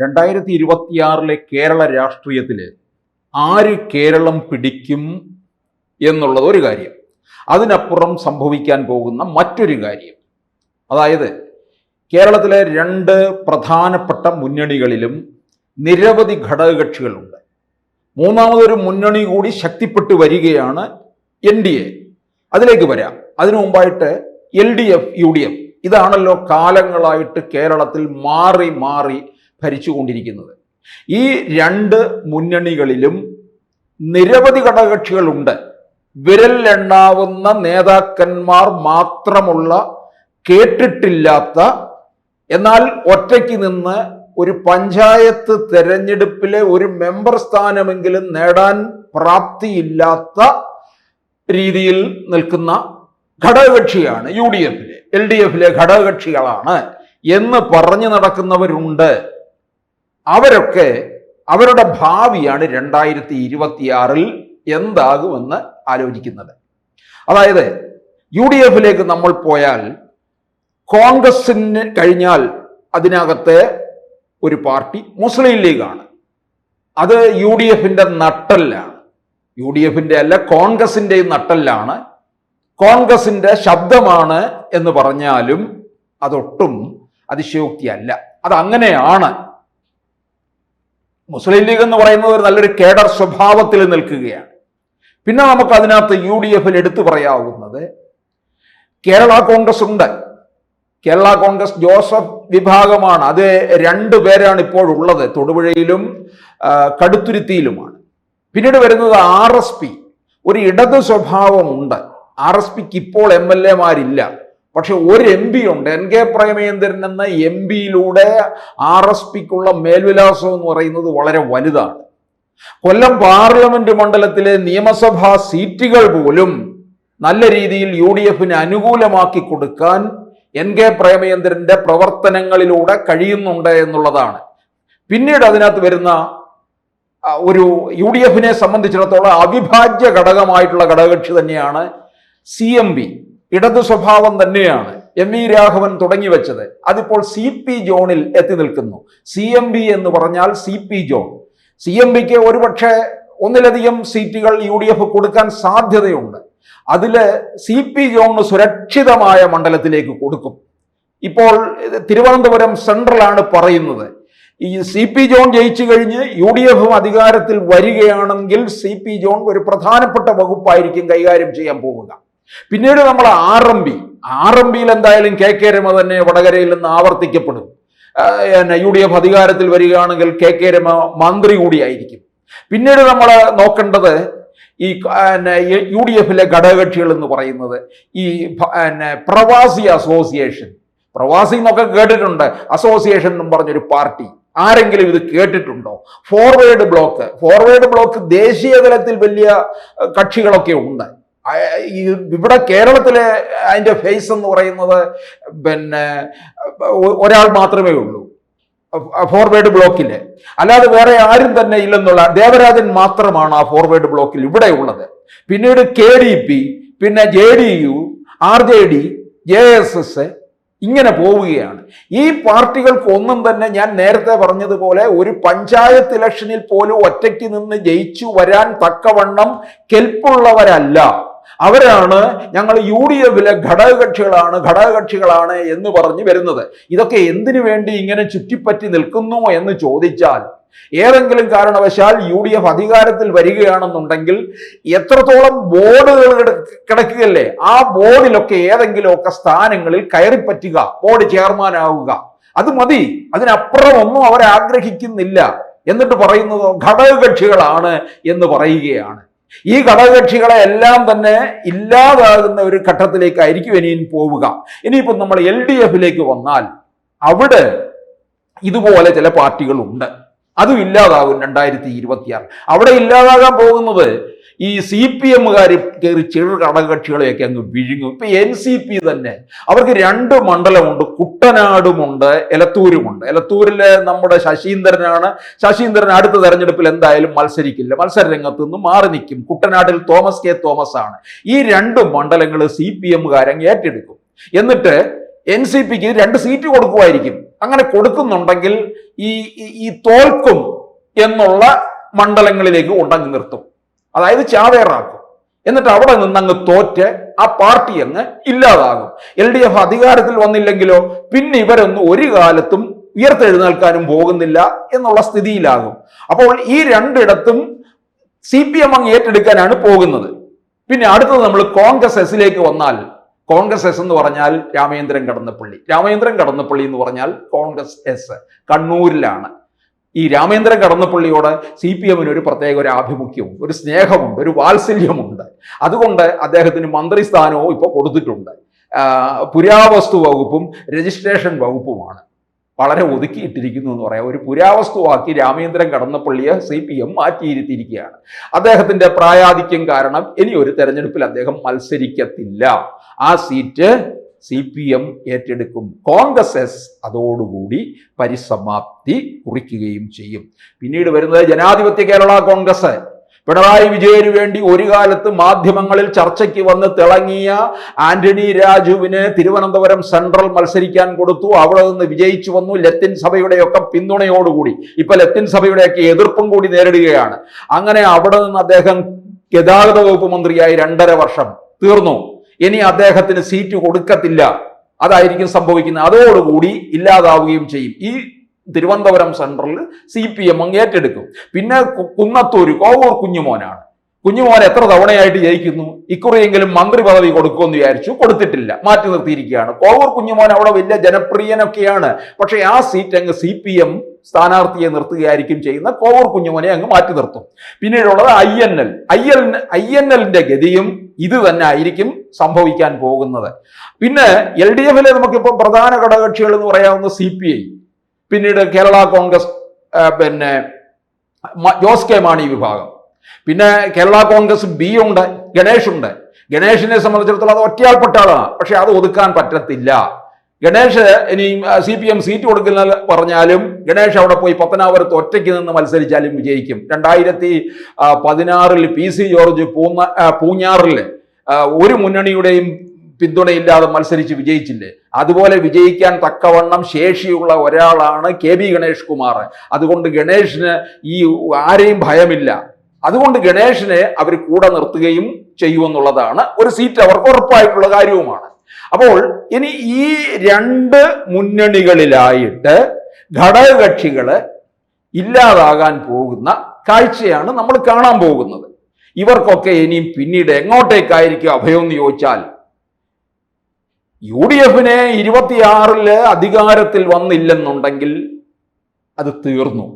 2026 കേരള രാഷ്ട്രീയത്തിൽ ആര് കേരളം പിടിക്കും എന്നുള്ളത് ഒരു കാര്യം. അതിനപ്പുറം സംഭവിക്കാൻ പോകുന്ന മറ്റൊരു കാര്യം, അതായത് കേരളത്തിലെ രണ്ട് പ്രധാനപ്പെട്ട മുന്നണികളിലും നിരവധി ഘടകകക്ഷികളുണ്ട്. മൂന്നാമതൊരു മുന്നണി കൂടി ശക്തിപ്പെട്ടു വരികയാണ് NDA. അതിലേക്ക് വരാം. അതിനു മുമ്പായിട്ട് LDF, UDF ഇതാണല്ലോ കാലങ്ങളായിട്ട് കേരളത്തിൽ മാറി മാറി ഭരിച്ചുകൊണ്ടിരിക്കുന്നത്. ഈ രണ്ട് മുന്നണികളിലും നിരവധി ഘടകകക്ഷികളുണ്ട്. വിരലിലെണ്ണാവുന്ന നേതാക്കന്മാർ മാത്രമുള്ള, കേട്ടിട്ടില്ലാത്ത, എന്നാൽ ഒറ്റയ്ക്ക് നിന്ന് ഒരു പഞ്ചായത്ത് തെരഞ്ഞെടുപ്പിലെ ഒരു മെമ്പർ സ്ഥാനമെങ്കിലും നേടാൻ പ്രാപ്തിയില്ലാത്ത രീതിയിൽ നിൽക്കുന്ന ഘടകകക്ഷിയാണ് UDFിലെ, LDFിലെ ഘടകകക്ഷികളാണ് എന്ന് പറഞ്ഞു നടക്കുന്നവരുണ്ട്. അവരൊക്കെ അവരുടെ ഭാവിയാണ് 2026 എന്താകുമെന്ന് ആലോചിക്കുന്നത്. അതായത് UDFിലേക്ക് നമ്മൾ പോയാൽ കോൺഗ്രസിന് കഴിഞ്ഞാൽ അതിനകത്തെ ഒരു പാർട്ടി മുസ്ലിം ലീഗാണ്. അത് UDFിന്റെ നട്ടെല്ലാണ്. UDFിന്റെ അല്ല, കോൺഗ്രസിന്റെയും നട്ടെല്ലാണ്. കോൺഗ്രസിന്റെ ശബ്ദമാണ് എന്ന് പറഞ്ഞാലും അതൊട്ടും അതിശയോക്തിയല്ല. അതങ്ങനെയാണ്. മുസ്ലിം ലീഗ് എന്ന് പറയുന്നത് ഒരു നല്ലൊരു കേഡർ സ്വഭാവത്തിൽ നിൽക്കുകയാണ്. പിന്നെ നമുക്ക് അതിനകത്ത് UDFിൽ എടുത്തു പറയാവുന്നത് കേരള കോൺഗ്രസ് ഉണ്ട്. കേരള കോൺഗ്രസ് ജോസഫ് വിഭാഗമാണ്. അത് രണ്ടുപേരാണ് ഇപ്പോഴുള്ളത്, തൊടുപുഴയിലും കടുത്തുരുത്തിയിലുമാണ്. പിന്നീട് വരുന്നത് RSP, ഒരു ഇടത് സ്വഭാവമുണ്ട്. RSPക്ക് ഇപ്പോൾ MLA-മാരില്ല, പക്ഷെ ഒരു MP ഉണ്ട്. NK പ്രേമചന്ദ്രൻ എന്ന MP-യിലൂടെ RSPക്കുള്ള മേൽവിലാസം എന്ന് പറയുന്നത് വളരെ വലുതാണ്. കൊല്ലം പാർലമെന്റ് മണ്ഡലത്തിലെ നിയമസഭാ സീറ്റുകൾ പോലും നല്ല രീതിയിൽ UDFിന് അനുകൂലമാക്കി കൊടുക്കാൻ NK പ്രേമചന്ദ്രന്റെ പ്രവർത്തനങ്ങളിലൂടെ കഴിയുന്നുണ്ട് എന്നുള്ളതാണ്. പിന്നീട് അതിനകത്ത് വരുന്ന ഒരു UDFിനെ സംബന്ധിച്ചിടത്തോളം അവിഭാജ്യ ഘടകമായിട്ടുള്ള ഘടകകക്ഷി തന്നെയാണ് CMB. ഇടതു സ്വഭാവം തന്നെയാണ് MV രാഘവൻ തുടങ്ങി വെച്ചത്. അതിപ്പോൾ CP ജോണിൽ എത്തി നിൽക്കുന്നു. CMB എന്ന് പറഞ്ഞാൽ CP ജോൺ. CMBക്ക് ഒരുപക്ഷെ ഒന്നിലധികം സീറ്റുകൾ UDF കൊടുക്കാൻ സാധ്യതയുണ്ട്. അതില് CP ജോണിന് സുരക്ഷിതമായ മണ്ഡലത്തിലേക്ക് കൊടുക്കും. ഇപ്പോൾ തിരുവനന്തപുരം സെൻട്രലാണ് പറയുന്നത്. ഈ CP ജോൺ ജയിച്ചു കഴിഞ്ഞ് UDF അധികാരത്തിൽ വരികയാണെങ്കിൽ CP ജോൺ ഒരു പ്രധാനപ്പെട്ട വകുപ്പായിരിക്കും കൈകാര്യം ചെയ്യാൻ പോവുക. പിന്നീട് നമ്മൾ RMBയിൽ എന്തായാലും KK രമ തന്നെ വടകരയിൽ നിന്ന് ആവർത്തിക്കപ്പെടും. UDF അധികാരത്തിൽ വരികയാണെങ്കിൽ KK രമ മന്ത്രി കൂടിയായിരിക്കും. പിന്നീട് നമ്മൾ നോക്കേണ്ടത് ഈ UDFിലെ ഘടകകക്ഷികൾ എന്ന് പറയുന്നത് ഈ പ്രവാസി അസോസിയേഷൻ, പ്രവാസി എന്നൊക്കെ കേട്ടിട്ടുണ്ട്, അസോസിയേഷൻ എന്നും പറഞ്ഞൊരു പാർട്ടി. ആരെങ്കിലും ഇത് കേട്ടിട്ടുണ്ടോ? ഫോർവേഡ് ബ്ലോക്ക് ദേശീയ തലത്തിൽ വലിയ കക്ഷികളൊക്കെ ഉണ്ട്. ഇവിടെ കേരളത്തിലെ അതിന്റെ ഫേസ് എന്ന് പറയുന്നത് ഒരാൾ മാത്രമേ ഉള്ളൂ ഫോർവേഡ് ബ്ലോക്കില്, അല്ലാതെ വേറെ ആരും തന്നെ ഇല്ലെന്നുള്ള. ദേവരാജൻ മാത്രമാണ് ആ ഫോർവേഡ് ബ്ലോക്കിൽ ഇവിടെ ഉള്ളത്. പിന്നീട് KDP, പിന്നെ JDU, RJD, JSS ഇങ്ങനെ പോവുകയാണ്. ഈ പാർട്ടികൾക്ക് ഒന്നും തന്നെ, ഞാൻ നേരത്തെ പറഞ്ഞതുപോലെ, ഒരു പഞ്ചായത്ത് ഇലക്ഷനിൽ പോലും ഒറ്റയ്ക്ക് നിന്ന് ജയിച്ചു വരാൻ തക്കവണ്ണം കെൽപ്പുള്ളവരല്ല. അവരാണ് ഞങ്ങൾ UDFിലെ ഘടകകക്ഷികളാണ് എന്ന് പറഞ്ഞു വരുന്നത്. ഇതൊക്കെ എന്തിനു വേണ്ടി ഇങ്ങനെ ചുറ്റിപ്പറ്റി നിൽക്കുന്നു എന്ന് ചോദിച്ചാൽ, ഏതെങ്കിലും കാരണവശാൽ UDF അധികാരത്തിൽ വരികയാണെന്നുണ്ടെങ്കിൽ എത്രത്തോളം ബോർഡുകൾ കിടക്കുകയല്ലേ, ആ ബോർഡിലൊക്കെ ഏതെങ്കിലുമൊക്കെ സ്ഥാനങ്ങളിൽ കയറിപ്പറ്റുക, ബോർഡ് ചെയർമാൻ ആവുക, അത് മതി. അതിനപ്പുറം ഒന്നും അവർ ആഗ്രഹിക്കുന്നില്ല. എന്നിട്ട് പറയുന്നത് ഘടകകക്ഷികളാണ് എന്ന് പറയുകയാണ്. ഈ ഘടകകക്ഷികളെ എല്ലാം തന്നെ ഇല്ലാതാകുന്ന ഒരു ഘട്ടത്തിലേക്കായിരിക്കും ഇനിയും പോവുക. ഇനിയിപ്പോൾ നമ്മൾ LDFിലേക്ക് വന്നാൽ അവിടെ ഇതുപോലെ ചില പാർട്ടികളുണ്ട്. അതും ഇല്ലാതാകും 2026. അവിടെ ഇല്ലാതാകാൻ പോകുന്നത് ഈ CPM-കാർ കയറി ചെറു ഘടകകക്ഷികളെയൊക്കെ അങ്ങ് വിഴുങ്ങും. ഇപ്പൊ NCP തന്നെ, അവർക്ക് 2 മണ്ഡലമുണ്ട്, കുട്ടനാടുമുണ്ട്, എലത്തൂരുമുണ്ട്. എലത്തൂരിലെ നമ്മുടെ ശശീന്ദ്രൻ അടുത്ത തെരഞ്ഞെടുപ്പിൽ എന്തായാലും മത്സരിക്കില്ല, മത്സര രംഗത്ത് നിന്ന് മാറി നിൽക്കും. കുട്ടനാട്ടിൽ തോമസ് K. തോമസ് ആണ്. ഈ 2 മണ്ഡലങ്ങൾ CPM-കാരങ്ങ് ഏറ്റെടുക്കും. എന്നിട്ട് NCPക്ക് 2 സീറ്റ് കൊടുക്കുമായിരിക്കും. അങ്ങനെ കൊടുക്കുന്നുണ്ടെങ്കിൽ ഈ തോൽക്കും എന്നുള്ള മണ്ഡലങ്ങളിലേക്ക് കൊണ്ടങ്ങ് നിർത്തും, അതായത് ചാവേറാക്കും. എന്നിട്ട് അവിടെ നിന്നങ്ങ് തോറ്റ് ആ പാർട്ടി അങ്ങ് ഇല്ലാതാകും. LDF അധികാരത്തിൽ വന്നില്ലെങ്കിലോ പിന്നെ ഇവരൊന്നും ഒരു കാലത്തും ഉയർത്തെഴുന്നേൽക്കാനും പോകുന്നില്ല എന്നുള്ള സ്ഥിതിയിലാകും. അപ്പോൾ ഈ രണ്ടിടത്തും CPM അങ്ങ് ഏറ്റെടുക്കാനാണ് പോകുന്നത്. പിന്നെ അടുത്തത് നമ്മൾ കോൺഗ്രസ് എസിലേക്ക് വന്നാൽ, കോൺഗ്രസ് എസ് എന്ന് പറഞ്ഞാൽ രാമേന്ദ്രൻ കടന്നപ്പള്ളി. രാമേന്ദ്രൻ കടന്നപ്പള്ളി എന്ന് പറഞ്ഞാൽ കോൺഗ്രസ് എസ് കണ്ണൂരിലാണ്. ഈ രാമേന്ദ്രൻ കടന്നപ്പള്ളിയോട് CPM-ന് ഒരു പ്രത്യേക ഒരു ആഭിമുഖ്യവും ഒരു സ്നേഹമുണ്ട്, ഒരു വാത്സല്യമുണ്ട്. അതുകൊണ്ട് അദ്ദേഹത്തിന് മന്ത്രിസ്ഥാനവും ഇപ്പോൾ കൊടുത്തിട്ടുണ്ട്. പുരാവസ്തു വകുപ്പും രജിസ്ട്രേഷൻ വകുപ്പുമാണ് വളരെ ഒതുക്കിയിട്ടിരിക്കുന്നു എന്ന് പറയാം. ഒരു പുരാവസ്തുവാക്കി രാമേന്ദ്രൻ കടന്നപ്പള്ളിയെ CPM മാറ്റിയിരുത്തിയിരിക്കുകയാണ്. അദ്ദേഹത്തിന്റെ പ്രായാധിക്യം കാരണം ഇനി ഒരു തെരഞ്ഞെടുപ്പിൽ അദ്ദേഹം മത്സരിക്കത്തില്ല. ആ സീറ്റ് CPM ഏറ്റെടുക്കും. കോൺഗ്രസ് എസ് അതോടുകൂടി പരിസമാപ്തി കുറിക്കുകയും ചെയ്യും. പിന്നീട് വരുന്നത് ജനാധിപത്യ കേരള കോൺഗ്രസ്. പിണറായി വിജയന് വേണ്ടി ഒരു കാലത്ത് മാധ്യമങ്ങളിൽ ചർച്ചയ്ക്ക് വന്ന് തിളങ്ങിയ ആന്റണി രാജുവിന് തിരുവനന്തപുരം സെൻട്രൽ മത്സരിക്കാൻ കൊടുത്തു. അവിടെ നിന്ന് വിജയിച്ചു വന്നു. ലത്തിൻ സഭയുടെയൊക്കെ പിന്തുണയോടുകൂടി. ഇപ്പൊ ലത്തിൻ സഭയുടെയൊക്കെ എതിർപ്പും കൂടി നേരിടുകയാണ്. അങ്ങനെ അവിടെ നിന്ന് അദ്ദേഹം ഗതാഗത വകുപ്പ് മന്ത്രിയായി 2.5 വർഷം തീർന്നു. ഇനി അദ്ദേഹത്തിന് സീറ്റ് കൊടുക്കത്തില്ല. അതായിരിക്കും സംഭവിക്കുന്നത്. അതോടുകൂടി ഇല്ലാതാവുകയും ചെയ്യും. ഈ തിരുവനന്തപുരം സെൻട്രലിൽ CPM അങ്ങ് ഏറ്റെടുക്കും. പിന്നെ കുന്നത്തൂര് കോവൂർ കുഞ്ഞുമോനാണ്. കുഞ്ഞുമോൻ എത്ര തവണയായിട്ട് ജയിക്കുന്നു? ഇക്കുറിയെങ്കിലും മന്ത്രി പദവി കൊടുക്കുമെന്ന് വിചാരിച്ചു, കൊടുത്തിട്ടില്ല, മാറ്റി നിർത്തിയിരിക്കുകയാണ്. കോവൂർ കുഞ്ഞുമോൻ അവിടെ വലിയ ജനപ്രിയനൊക്കെയാണ്. പക്ഷേ ആ സീറ്റ് അങ്ങ് CPM സ്ഥാനാർത്ഥിയെ നിർത്തുകയായിരിക്കും ചെയ്യുന്ന. കോവൂർ കുഞ്ഞുമോനെ അങ്ങ് മാറ്റി നിർത്തും. പിന്നീടുള്ളത് INL-ന്റെ ഗതിയും ഇത് തന്നെ ആയിരിക്കും സംഭവിക്കാൻ പോകുന്നത്. പിന്നെ LDF-ലെ നമുക്കിപ്പോൾ പ്രധാന ഘടകകക്ഷികൾ എന്ന് പറയാവുന്ന CPI, പിന്നീട് കേരള കോൺഗ്രസ്, പിന്നെ ജോസ് കെ മാണി വിഭാഗം, പിന്നെ കേരള കോൺഗ്രസ് B ഉണ്ട്, ഗണേഷ് ഉണ്ട്. ഗണേഷിനെ സംബന്ധിച്ചിടത്തോളം അത് ഒറ്റയാൾപ്പെട്ട ആളാണ്. പക്ഷെ അത് ഒതുക്കാൻ പറ്റത്തില്ല. ഗണേഷ് ഇനി CPM സീറ്റ് കൊടുക്കുന്ന പറഞ്ഞാലും ഗണേഷ് അവിടെ പോയി പത്തനാപുരത്ത് ഒറ്റയ്ക്ക് നിന്ന് മത്സരിച്ചാലും വിജയിക്കും. 2016 PC ജോർജ് പൂഞ്ഞാറിൽ ഒരു മുന്നണിയുടെയും പിന്തുണയില്ലാതെ മത്സരിച്ച് വിജയിച്ചില്ലേ? അതുപോലെ വിജയിക്കാൻ തക്കവണ്ണം ശേഷിയുള്ള ഒരാളാണ് KB ഗണേഷ് കുമാർ. അതുകൊണ്ട് ഗണേഷിന് ഈ ആരെയും ഭയമില്ല. അതുകൊണ്ട് ഗണേഷിനെ അവർ കൂടെ നിർത്തുകയും ചെയ്യുമെന്നുള്ളതാണ് ഒരു സീറ്റ് അവർക്ക് ഉറപ്പായിട്ടുള്ള കാര്യവുമാണ്. അപ്പോൾ ഇനി ഈ 2 മുന്നണികളിലായിട്ട് ഘടകകക്ഷികള് ഇല്ലാതാകാൻ പോകുന്ന കാഴ്ചയാണ് നമ്മൾ കാണാൻ പോകുന്നത്. ഇവർക്കൊക്കെ ഇനിയും പിന്നീട് എങ്ങോട്ടേക്കായിരിക്കും അഭയം എന്ന് ചോദിച്ചാൽ, UDF-നെ 26 അധികാരത്തിൽ വന്നില്ലെന്നുണ്ടെങ്കിൽ അത് തീർന്നു.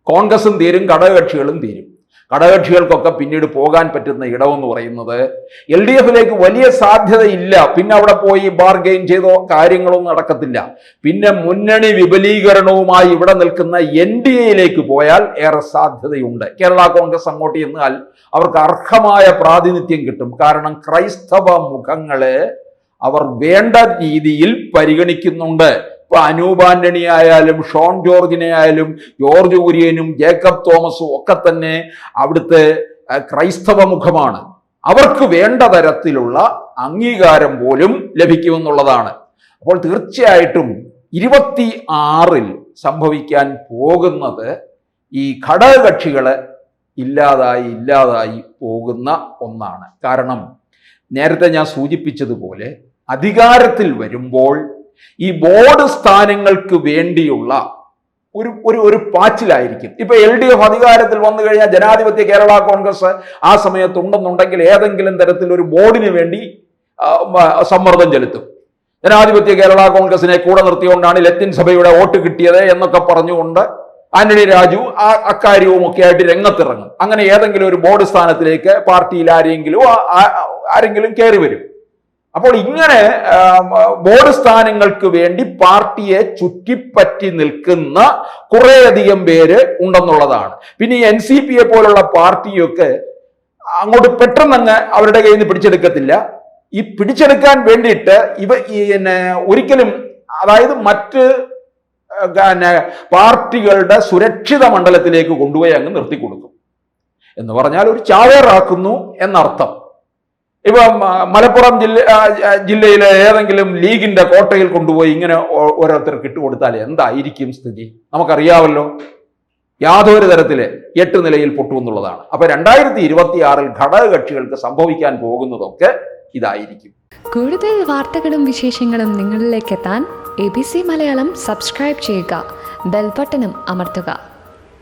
കോൺഗ്രസും തീരും, ഘടകകക്ഷികളും തീരും. ഘടകകക്ഷികൾക്കൊക്കെ പിന്നീട് പോകാൻ പറ്റുന്ന ഇടമെന്ന് പറയുന്നത് LDF-ലേക്ക് വലിയ സാധ്യതയില്ല. പിന്നെ അവിടെ പോയി ബാർഗെയിൻ ചെയ്തോ കാര്യങ്ങളൊന്നും നടക്കത്തില്ല. പിന്നെ മുന്നണി വിപുലീകരണവുമായി ഇവിടെ നിൽക്കുന്ന NDA-യിലേക്ക് പോയാൽ ഏറെ സാധ്യതയുണ്ട്. കേരള കോൺഗ്രസ് അങ്ങോട്ട് ചെന്നാൽ അവർക്ക് അർഹമായ പ്രാതിനിധ്യം കിട്ടും. കാരണം ക്രൈസ്തവ മുഖങ്ങളെ അവർ വേണ്ട രീതിയിൽ പരിഗണിക്കുന്നുണ്ട്. ഇപ്പൊ അനൂപ് ആന്റണി ആയാലും ഷോൺ ജോർജിനെ ആയാലും ജോർജ് കുര്യനും ജേക്കബ് തോമസും ഒക്കെ തന്നെ അവിടുത്തെ ക്രൈസ്തവ മുഖമാണ്. അവർക്ക് വേണ്ട തരത്തിലുള്ള അംഗീകാരം പോലും ലഭിക്കുമെന്നുള്ളതാണ്. അപ്പോൾ തീർച്ചയായിട്ടും 26-ൽ സംഭവിക്കാൻ പോകുന്നത് ഈ ഘടകകക്ഷികള് ഇല്ലാതായി പോകുന്ന ഒന്നാണ്. കാരണം നേരത്തെ ഞാൻ സൂചിപ്പിച്ചതുപോലെ അധികാരത്തിൽ വരുമ്പോൾ ഈ ബോർഡ് സ്ഥാനങ്ങൾക്ക് വേണ്ടിയുള്ള ഒരു പാച്ചിലായിരിക്കും. ഇപ്പൊ LDF അധികാരത്തിൽ വന്നു കഴിഞ്ഞാൽ ജനാധിപത്യ കേരള കോൺഗ്രസ് ആ സമയത്തുണ്ടെന്നുണ്ടെങ്കിൽ ഏതെങ്കിലും തരത്തിൽ ഒരു ബോർഡിന് വേണ്ടി സമ്മർദ്ദം ചെലുത്തും. ജനാധിപത്യ കേരള കോൺഗ്രസിനെ കൂടെ നിർത്തിക്കൊണ്ടാണ് ലത്തിൻ സഭയുടെ വോട്ട് കിട്ടിയത് എന്നൊക്കെ പറഞ്ഞുകൊണ്ട് ആന്റണി രാജു അക്കാര്യവും ഒക്കെ ആയിട്ട് രംഗത്തിറങ്ങും. അങ്ങനെ ഏതെങ്കിലും ഒരു ബോർഡ് സ്ഥാനത്തിലേക്ക് പാർട്ടിയിൽ ആരെങ്കിലും കയറി വരും. അപ്പോൾ ഇങ്ങനെ ബോർഡ് സ്ഥാനങ്ങൾക്ക് വേണ്ടി പാർട്ടിയെ ചുറ്റിപ്പറ്റി നിൽക്കുന്ന കുറേയധികം പേര് ഉണ്ടെന്നുള്ളതാണ്. പിന്നെ ഈ NCP-യെ പോലുള്ള പാർട്ടിയൊക്കെ അങ്ങോട്ട് പെട്ടെന്ന് അവരുടെ കയ്യിൽ നിന്ന് പിടിച്ചെടുക്കത്തില്ല. ഈ പിടിച്ചെടുക്കാൻ വേണ്ടിയിട്ട് ഒരിക്കലും, അതായത് മറ്റ് പാർട്ടികളുടെ സുരക്ഷിത മണ്ഡലത്തിലേക്ക് കൊണ്ടുപോയി അങ്ങ് നിർത്തിക്കൊടുക്കും. എന്ന് പറഞ്ഞാൽ ഒരു ചാവേറാക്കുന്നു എന്നർത്ഥം. ഇപ്പം മലപ്പുറം ജില്ലയിലെ ഏതെങ്കിലും ലീഗിന്റെ കോട്ടയിൽ കൊണ്ടുപോയി ഇങ്ങനെ ഓരോരുത്തർക്ക് ഇട്ടുകൊടുത്താൽ എന്തായിരിക്കും സ്ഥിതി? നമുക്കറിയാമല്ലോ, യാതൊരു തരത്തില് 8 നിലയിൽ പൊട്ടുമെന്നുള്ളതാണ്. അപ്പൊ 2026 ഘടകകക്ഷികൾക്ക് സംഭവിക്കാൻ പോകുന്നതൊക്കെ ഇതായിരിക്കും. കൂടുതൽ വാർത്തകളും വിശേഷങ്ങളും നിങ്ങളിലേക്ക് എത്താൻ ABC മലയാളം സബ്സ്ക്രൈബ് ചെയ്യുക, ബെൽ ബട്ടണും അമർത്തുക.